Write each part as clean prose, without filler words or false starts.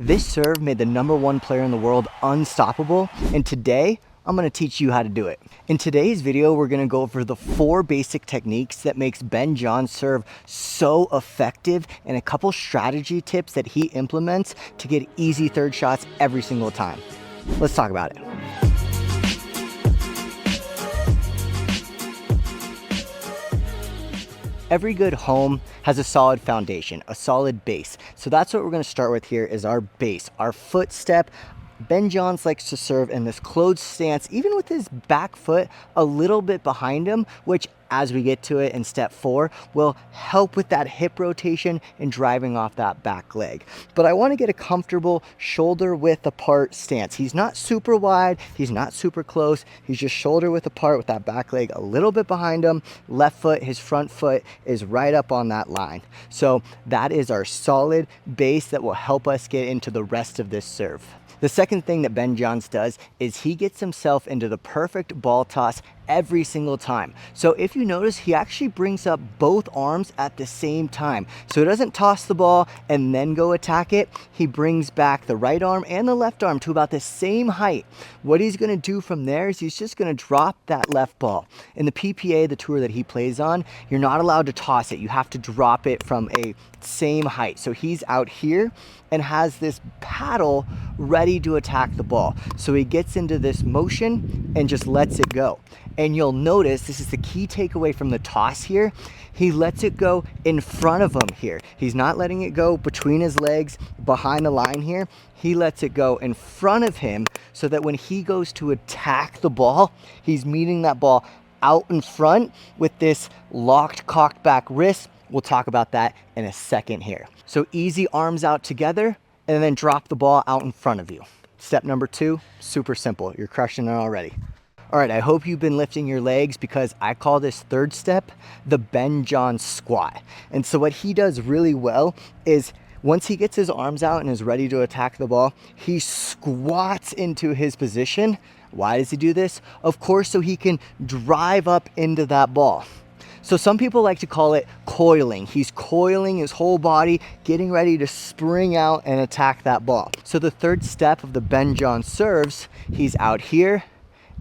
This serve made the #1 player in the world unstoppable, and today I'm gonna teach you how to do it. In today's video, we're gonna go over the 4 basic techniques that makes Ben John's serve so effective and a couple strategy tips that he implements to get easy third shots every single time. Let's talk about it. Every good home has a solid foundation, a solid base. So that's what we're gonna start with here is our base, our footstep. Ben Johns likes to serve in this closed stance, even with his back foot a little bit behind him, which as we get to it in step 4 will help with that hip rotation and driving off that back leg. But I want to get a comfortable shoulder width apart stance. He's not super wide, he's not super close, he's just shoulder width apart with that back leg a little bit behind him. Left foot, his front foot is right up on that line. So that is our solid base that will help us get into the rest of this serve. The second thing that Ben Johns does is he gets himself into the perfect ball toss every single time. So if you notice, he actually brings up both arms at the same time. So he doesn't toss the ball and then go attack it. He brings back the right arm and the left arm to about the same height. What he's gonna do from there is he's just gonna drop that left ball. In the PPA, the tour that he plays on, you're not allowed to toss it. You have to drop it from a same height. So he's out here and has this paddle ready to attack the ball. So he gets into this motion and just lets it go. And you'll notice, this is the key takeaway from the toss here, he lets it go in front of him here. He's not letting it go between his legs, behind the line here. He lets it go in front of him so that when he goes to attack the ball, he's meeting that ball out in front with this locked, cocked back wrist. We'll talk about that in a second here. So easy arms out together and then drop the ball out in front of you. Step number 2, super simple. You're crushing it already. All right, I hope you've been lifting your legs because I call this third step the Ben Johns squat. And so what he does really well is once he gets his arms out and is ready to attack the ball, he squats into his position. Why does he do this? Of course, so he can drive up into that ball. So some people like to call it coiling. He's coiling his whole body, getting ready to spring out and attack that ball. So the third step of the Ben Johns serves, he's out here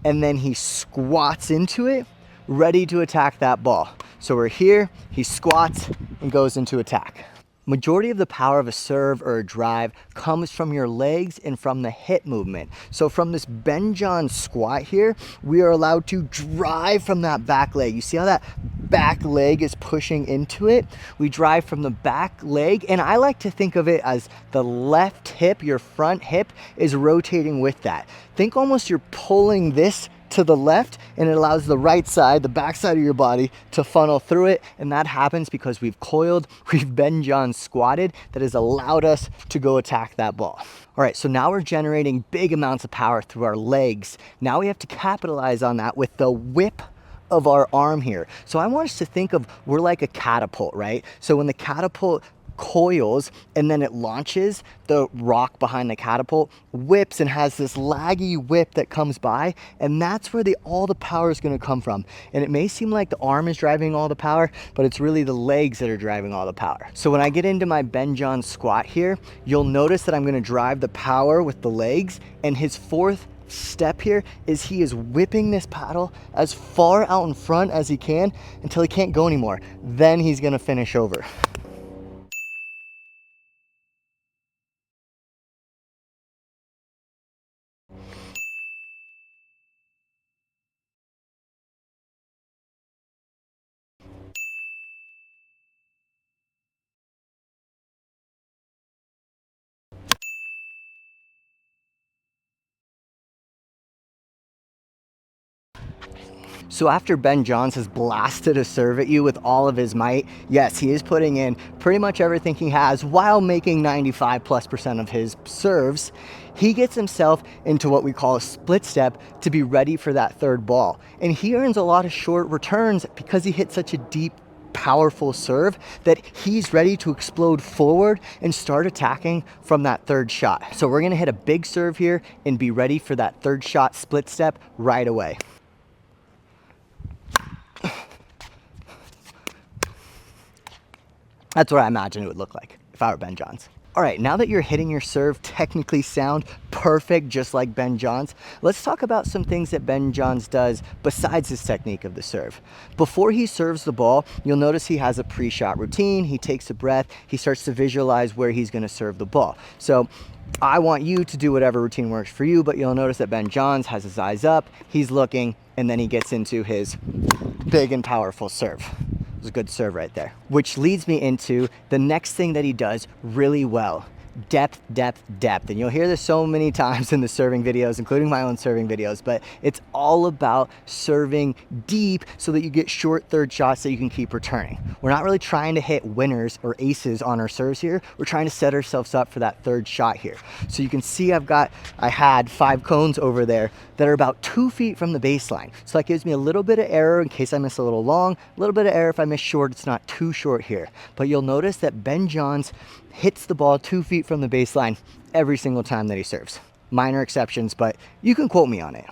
and then he squats into it, ready to attack that ball. So we're here, he squats and goes into attack. Majority of the power of a serve or a drive comes from your legs and from the hip movement. So from this Ben Johns squat here, we are allowed to drive from that back leg. You see how that back leg is pushing into it? We drive from the back leg, and I like to think of it as the left hip, your front hip, is rotating with that. Think almost you're pulling this to the left, and it allows the right side, the back side of your body, to funnel through it. And that happens because we've coiled, we've Ben Johns squatted, that has allowed us to go attack that ball. All right, so now we're generating big amounts of power through our legs. Now we have to capitalize on that with the whip of our arm here. So I want us to think of, we're like a catapult, right? So when the catapult coils and then it launches, the rock behind the catapult whips and has this laggy whip that comes by, and that's where all the power is going to come from. And it may seem like the arm is driving all the power, but it's really the legs that are driving all the power. So when I get into my Ben Johns squat here, you'll notice that I'm going to drive the power with the legs, and his fourth step here is he is whipping this paddle as far out in front as he can until he can't go anymore. Then he's going to finish over. So after Ben Johns has blasted a serve at you with all of his might, yes, he is putting in pretty much everything he has while making 95+% of his serves. He gets himself into what we call a split step to be ready for that third ball. And he earns a lot of short returns because he hit such a deep, powerful serve that he's ready to explode forward and start attacking from that third shot. So we're gonna hit a big serve here and be ready for that third shot split step right away. That's what I imagine it would look like if I were Ben Johns. All right, now that you're hitting your serve technically sound, perfect, just like Ben Johns, let's talk about some things that Ben Johns does besides his technique of the serve. Before he serves the ball, you'll notice he has a pre-shot routine. He takes a breath. He starts to visualize where he's going to serve the ball. So I want you to do whatever routine works for you, but you'll notice that Ben Johns has his eyes up, he's looking, and then he gets into his big and powerful serve. It was a good serve right there. Which leads me into the next thing that he does really well. Depth, depth, depth. And you'll hear this so many times in the serving videos, including my own serving videos, but it's all about serving deep so that you get short third shots that you can keep returning. We're not really trying to hit winners or aces on our serves here. We're trying to set ourselves up for that third shot here. So you can see I had 5 cones over there that are about 2 feet from the baseline. So that gives me a little bit of error in case I miss a little long, a little bit of error if I miss short. It's not too short here. But you'll notice that Ben Johns hits the ball 2 feet from the baseline every single time that he serves. Minor exceptions, but you can quote me on it.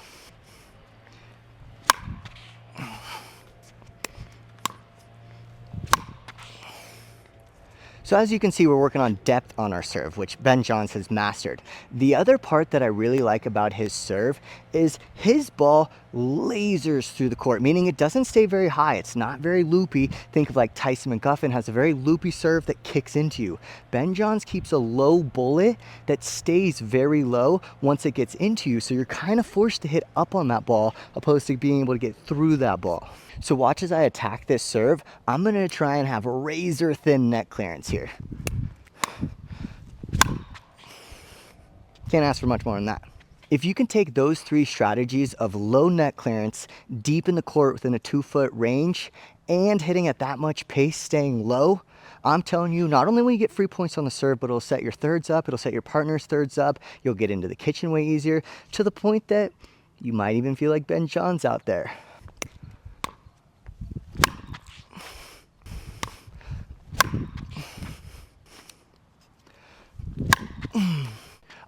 So as you can see, we're working on depth on our serve, which Ben Johns has mastered. The other part that I really like about his serve is his ball lasers through the court, meaning it doesn't stay very high. It's not very loopy. Think of like Tyson McGuffin has a very loopy serve that kicks into you. Ben Johns keeps a low bullet that stays very low once it gets into you. So you're kind of forced to hit up on that ball opposed to being able to get through that ball. So watch as I attack this serve. I'm gonna try and have razor thin net clearance here. Can't ask for much more than that. If you can take those 3 strategies of low net clearance, deep in the court within a 2-foot range, and hitting at that much pace, staying low, I'm telling you, not only will you get free points on the serve, but it'll set your thirds up, it'll set your partner's thirds up, you'll get into the kitchen way easier, to the point that you might even feel like Ben Johns out there.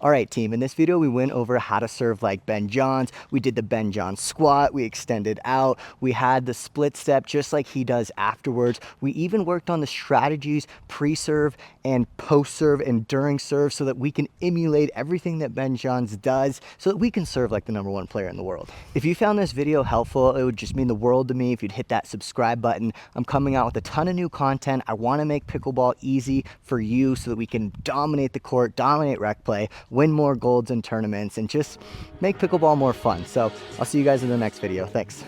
All right, team, in this video, we went over how to serve like Ben Johns. We did the Ben Johns squat, we extended out, we had the split step just like he does afterwards. We even worked on the strategies pre-serve and post-serve and during serve so that we can emulate everything that Ben Johns does so that we can serve like the #1 player in the world. If you found this video helpful, it would just mean the world to me if you'd hit that subscribe button. I'm coming out with a ton of new content. I want to make pickleball easy for you so that we can dominate the court, dominate rec play, win more golds in tournaments, and just make pickleball more fun. So I'll see you guys in the next video. Thanks.